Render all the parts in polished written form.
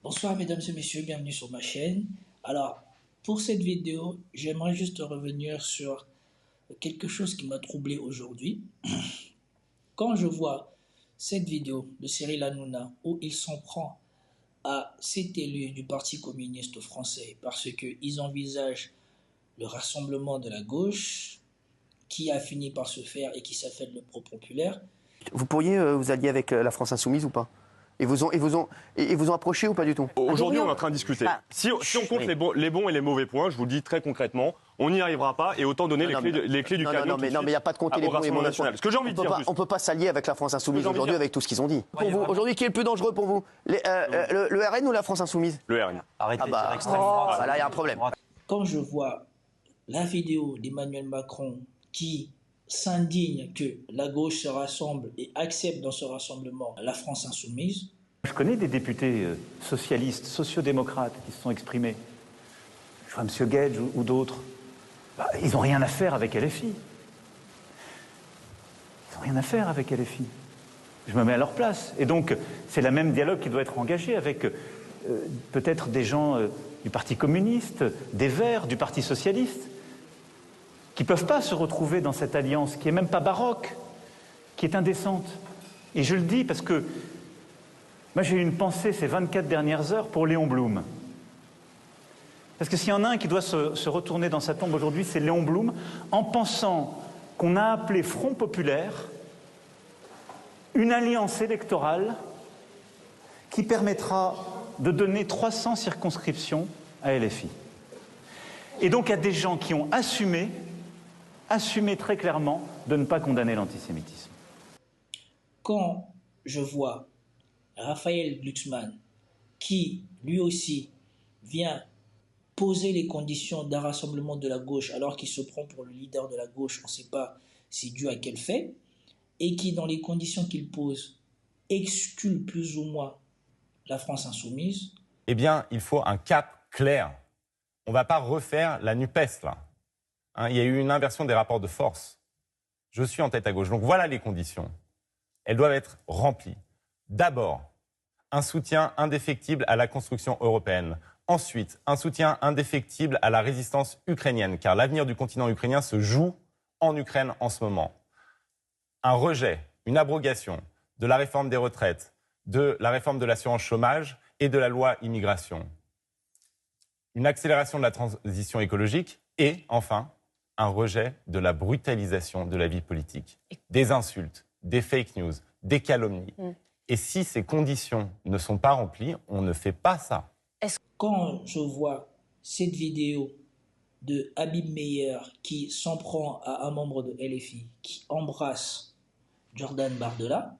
Bonsoir mesdames et messieurs, bienvenue sur ma chaîne. Alors, pour cette vidéo, j'aimerais juste revenir sur quelque chose qui m'a troublé aujourd'hui. Quand je vois cette vidéo de Cyril Hanouna où il s'en prend à cet élu du Parti communiste français parce qu'ils envisagent le rassemblement de la gauche qui a fini par se faire et qui s'appelle le Pro Populaire. Vous pourriez vous allier avec la France Insoumise ou pas? Ils vous ont approché ou pas du tout? Aujourd'hui, on est en train de discuter. Si on compte les bons et les mauvais points, je vous le dis très concrètement, on n'y arrivera pas et autant donner les clés du camion. Non, mais il n'y a pas de compter les bons et les mauvais points. Ce que j'ai envie de dire, on ne peut pas s'allier avec la France Insoumise aujourd'hui avec tout ce qu'ils ont dit. Pour vous, aujourd'hui, qui est le plus dangereux pour vous? Le RN ou la France Insoumise? Le RN. Arrêtez de dire extrême droite. Là, il y a un problème. Quand je vois la vidéo d'Emmanuel Macron qui s'indigne que la gauche se rassemble et accepte dans ce rassemblement la France Insoumise. Je connais des députés socialistes, sociodémocrates qui se sont exprimés. Je vois M. Guedj ou d'autres. Ils n'ont rien à faire avec LFI. Ils n'ont rien à faire avec LFI. Je me mets à leur place. Et donc, c'est le même dialogue qui doit être engagé avec peut-être des gens du Parti communiste, des Verts, du Parti socialiste, qui ne peuvent pas se retrouver dans cette alliance qui n'est même pas baroque, qui est indécente. Et je le dis parce que moi j'ai eu une pensée ces 24 dernières heures pour Léon Blum. Parce que s'il y en a un qui doit se retourner dans sa tombe aujourd'hui, c'est Léon Blum, en pensant qu'on a appelé Front Populaire une alliance électorale qui permettra de donner 300 circonscriptions à LFI. Et donc il y a des gens qui ont assumé très clairement de ne pas condamner l'antisémitisme. Quand je vois Raphaël Glucksmann, qui lui aussi vient poser les conditions d'un rassemblement de la gauche alors qu'il se prend pour le leader de la gauche, on ne sait pas c'est dû à quel fait, et qui dans les conditions qu'il pose exclut plus ou moins la France Insoumise. Eh bien, il faut un cap clair. On ne va pas refaire la NUPES là. Il y a eu une inversion des rapports de force. Je suis en tête à gauche. Donc voilà les conditions. Elles doivent être remplies. D'abord, un soutien indéfectible à la construction européenne. Ensuite, un soutien indéfectible à la résistance ukrainienne, car l'avenir du continent ukrainien se joue en Ukraine en ce moment. Un rejet, une abrogation de la réforme des retraites, de la réforme de l'assurance chômage et de la loi immigration. Une accélération de la transition écologique et, enfin, un rejet de la brutalisation de la vie politique. Des insultes, des fake news, des calomnies. Et si ces conditions ne sont pas remplies, on ne fait pas ça. Quand je vois cette vidéo de Habib Meyer qui s'en prend à un membre de LFI, qui embrasse Jordan Bardella,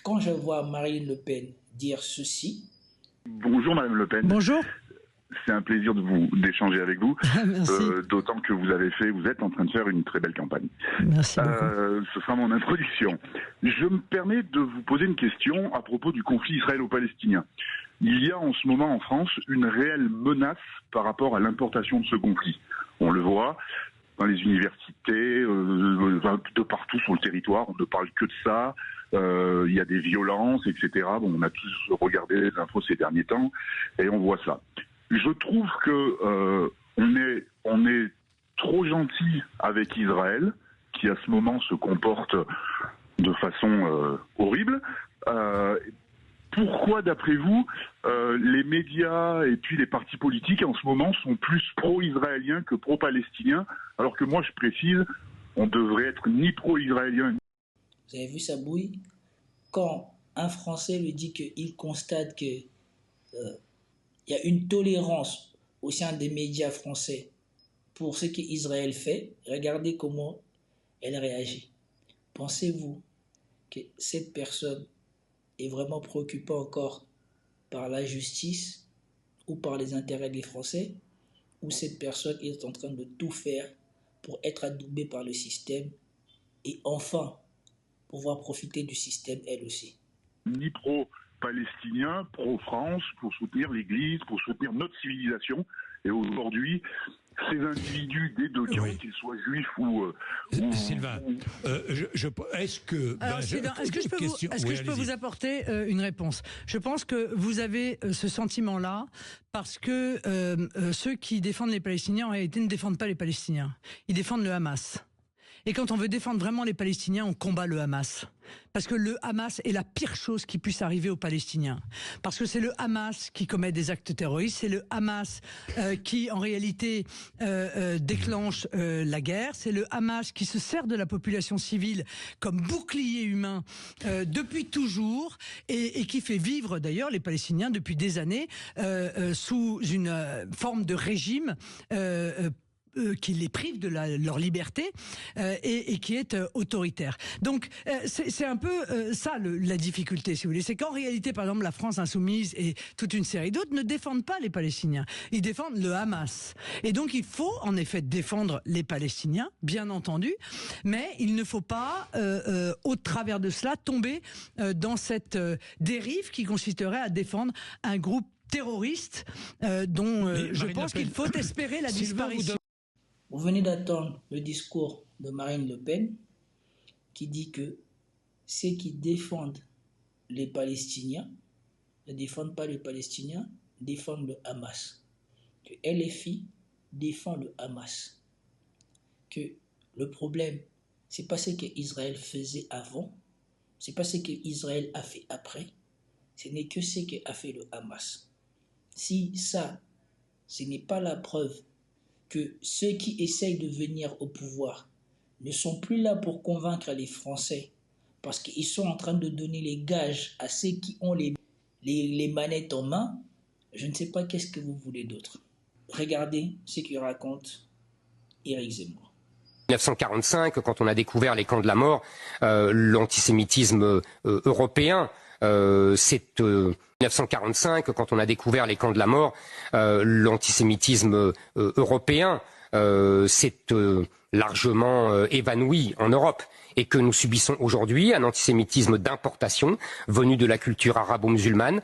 quand je vois Marine Le Pen dire ceci... Bonjour Madame Le Pen. Bonjour. C'est un plaisir d'échanger avec vous. Merci. D'autant que vous êtes en train de faire une très belle campagne. Merci beaucoup. Ce sera mon introduction. Je me permets de vous poser une question à propos du conflit israélo-palestinien. Il y a en ce moment en France une réelle menace par rapport à l'importation de ce conflit. On le voit dans les universités, de partout sur le territoire, on ne parle que de ça. Il y a des violences, etc. Bon, on a tous regardé les infos ces derniers temps et on voit ça. Je trouve que on est trop gentil avec Israël, qui à ce moment se comporte de façon horrible. Pourquoi, d'après vous, les médias et puis les partis politiques en ce moment sont plus pro-israéliens que pro-palestiniens, alors que moi je précise, on devrait être ni pro-israélien. Vous avez vu sa bouille? Quand un Français lui dit qu'il constate qu'il y a une tolérance au sein des médias français pour ce qu'Israël fait, regardez comment elle réagit. Pensez-vous que cette personne est vraiment préoccupée encore par la justice ou par les intérêts des Français, ou cette personne est en train de tout faire pour être adoubée par le système et enfin pouvoir profiter du système elle aussi. Ni pro-palestinien, pro-France, pour soutenir l'Église, pour soutenir notre civilisation. Et aujourd'hui, ces individus des deux camps, qu'ils soient juifs ou Sylvain, est-ce que... Sylvain, est-ce que je peux vous apporter une réponse? Je pense que vous avez ce sentiment-là parce que ceux qui défendent les Palestiniens, en réalité, ne défendent pas les Palestiniens. Ils défendent le Hamas. Et quand on veut défendre vraiment les Palestiniens, on combat le Hamas. Parce que le Hamas est la pire chose qui puisse arriver aux Palestiniens. Parce que c'est le Hamas qui commet des actes terroristes, c'est le Hamas qui, en réalité, déclenche la guerre, c'est le Hamas qui se sert de la population civile comme bouclier humain depuis toujours et qui fait vivre d'ailleurs les Palestiniens depuis des années sous une forme de régime qui les prive de leur liberté et qui est autoritaire. Donc c'est un peu ça la difficulté, si vous voulez. C'est qu'en réalité, par exemple, la France insoumise et toute une série d'autres ne défendent pas les Palestiniens. Ils défendent le Hamas. Et donc il faut en effet défendre les Palestiniens, bien entendu, mais il ne faut pas, au travers de cela, tomber dans cette dérive qui consisterait à défendre un groupe terroriste dont je pense qu'il faut espérer la disparition. Vous venez d'entendre le discours de Marine Le Pen qui dit que ceux qui défendent les Palestiniens ne défendent pas les Palestiniens, défendent le Hamas. Que LFI défend le Hamas. Que le problème, c'est pas ce qu'Israël faisait avant, c'est pas ce qu'Israël a fait après, ce n'est que ce qu'a fait le Hamas. Si ça, ce n'est pas la preuve que ceux qui essayent de venir au pouvoir ne sont plus là pour convaincre les Français, parce qu'ils sont en train de donner les gages à ceux qui ont les manettes en main, je ne sais pas qu'est-ce que vous voulez d'autre. Regardez ce que raconte Éric Zemmour. 1945, quand on a découvert les camps de la mort, l'antisémitisme européen, c'est 1945, quand on a découvert les camps de la mort, l'antisémitisme européen s'est largement évanoui en Europe et que nous subissons aujourd'hui un antisémitisme d'importation venu de la culture arabo-musulmane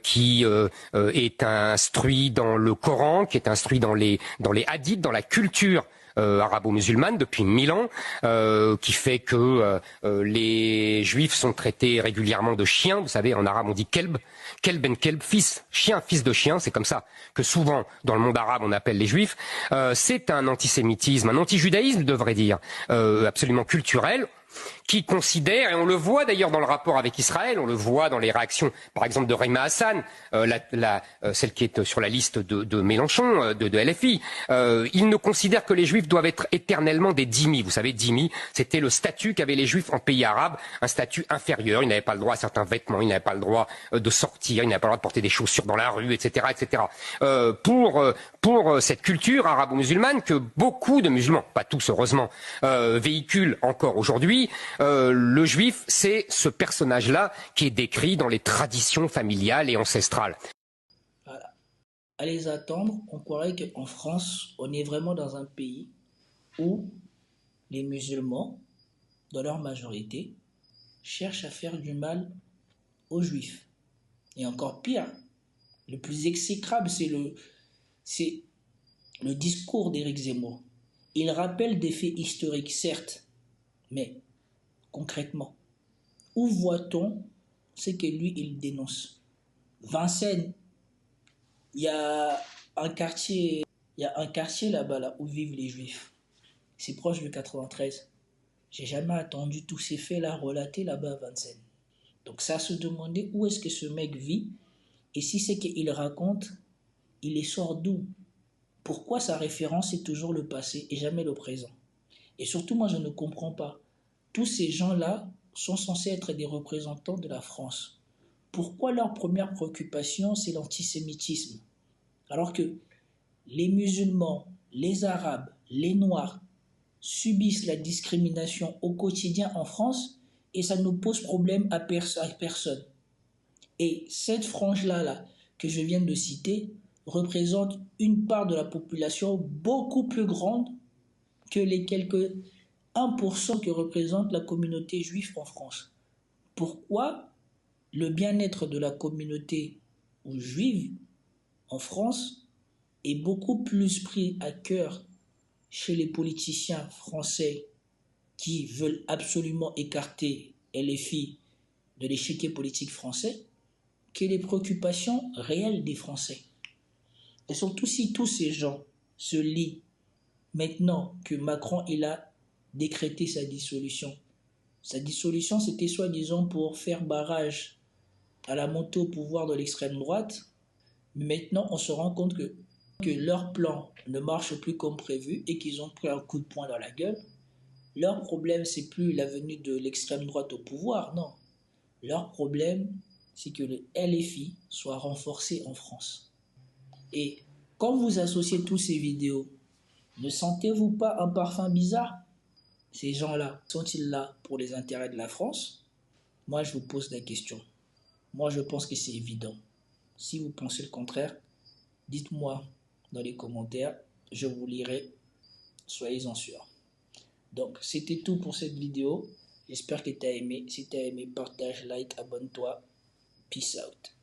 qui est instruit dans le Coran, qui est instruit dans les hadiths, dans la culture arabo-musulmane depuis 1000 ans, qui fait que les juifs sont traités régulièrement de chiens. Vous savez, en arabe on dit kelb, kelb en kelb, fils, chien, fils de chien. C'est comme ça que souvent dans le monde arabe on appelle les juifs. C'est un antisémitisme, un antijudaïsme devrait dire, absolument culturel, qui considère, et on le voit d'ailleurs dans le rapport avec Israël, on le voit dans les réactions, par exemple, de Rima Hassan, celle qui est sur la liste de Mélenchon, de LFI. Il ne considère que les Juifs doivent être éternellement des dhimmis. Vous savez, dhimmi, c'était le statut qu'avaient les Juifs en pays arabes, un statut inférieur. Ils n'avaient pas le droit à certains vêtements, ils n'avaient pas le droit de sortir, ils n'avaient pas le droit de porter des chaussures dans la rue, etc., etc. Pour cette culture arabo-musulmane que beaucoup de musulmans, pas tous heureusement, véhiculent encore aujourd'hui, le juif, c'est ce personnage-là qui est décrit dans les traditions familiales et ancestrales. Voilà. À les attendre, on croirait qu'en France, on est vraiment dans un pays où les musulmans, dans leur majorité, cherchent à faire du mal aux juifs. Et encore pire, le plus exécrable, c'est le discours d'Éric Zemmour. Il rappelle des faits historiques, certes, mais concrètement, où voit-on ce que lui, il dénonce? Vincennes, il y a un quartier là-bas là, où vivent les Juifs. C'est proche du 93. J'ai jamais entendu tous ces faits-là relatés là-bas à Vincennes. Donc ça se demandait où est-ce que ce mec vit et si c'est qu'il raconte, il les sort d'où? Pourquoi sa référence est toujours le passé et jamais le présent? Et surtout, moi, je ne comprends pas. Tous ces gens-là sont censés être des représentants de la France. Pourquoi leur première préoccupation, c'est l'antisémitisme? Alors que les musulmans, les arabes, les noirs subissent la discrimination au quotidien en France et ça ne pose problème à personne. Et cette frange-là que je viens de citer représente une part de la population beaucoup plus grande que les quelques 1% que représente la communauté juive en France. Pourquoi le bien-être de la communauté juive en France est beaucoup plus pris à cœur chez les politiciens français qui veulent absolument écarter LFI de l'échiquier politique français que les préoccupations réelles des Français. Et surtout si tous ces gens se lient maintenant que Macron il a décrété sa dissolution. Sa dissolution, c'était soi-disant pour faire barrage à la montée au pouvoir de l'extrême droite. Maintenant, on se rend compte que leur plan ne marche plus comme prévu et qu'ils ont pris un coup de poing dans la gueule. Leur problème, c'est plus la venue de l'extrême droite au pouvoir, non. Leur problème, c'est que le LFI soit renforcé en France. Et quand vous associez tous ces vidéos, ne sentez-vous pas un parfum bizarre? Ces gens-là, sont-ils là pour les intérêts de la France? Moi, je vous pose la question. Moi, je pense que c'est évident. Si vous pensez le contraire, dites-moi dans les commentaires. Je vous lirai. Soyez-en sûrs. Donc, c'était tout pour cette vidéo. J'espère que tu as aimé. Si tu as aimé, partage, like, abonne-toi. Peace out.